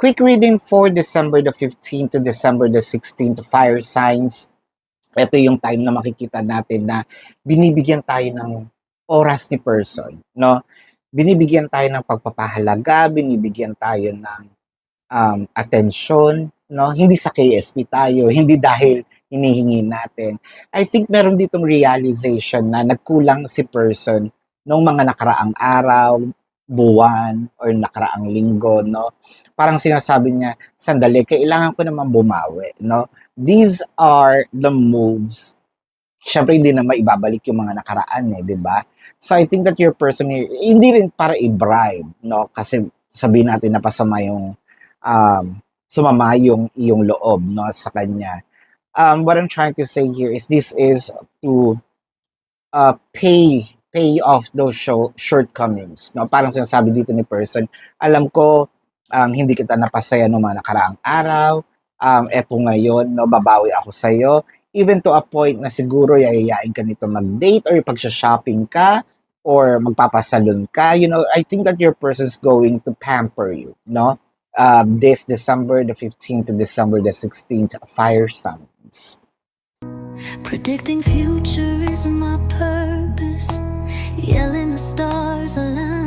Quick reading for December the 15th to December the 16th, fire signs. Ito yung time na makikita natin na binibigyan tayo ng oras ni person, no? Binibigyan tayo ng pagpapahalaga, binibigyan tayo ng atensyon, no? Hindi sa KSP tayo, hindi dahil hinihingi natin. I think meron ditong realization na nagkulang si person nung mga nakaraang araw, buwan, or nakaraang linggo, no? Parang sinasabi niya, sandali, kailangan ko naman bumawi, no? These are the moves. Siyempre, hindi na maibabalik yung mga nakaraan, di ba? So, I think that your person, hindi rin para i-bribe, no? Kasi sabihin natin na pasama yung, sumama yung iyong loob, no? Sa kanya. What I'm trying to say here is this is to pay off those shortcomings, no? Parang sinasabi dito ni person, alam ko, hindi kita napasaya noong mga nakaraang araw, eto ngayon, no, babawi ako sa'yo, even to a point na siguro yayayain ka nito mag-date or pagsha-shopping ka or magpapasalon ka, I think that your person's going to pamper you, no? This December the 15th to December the 16th, fire signs. Predicting future is my purpose. Yelling the stars align.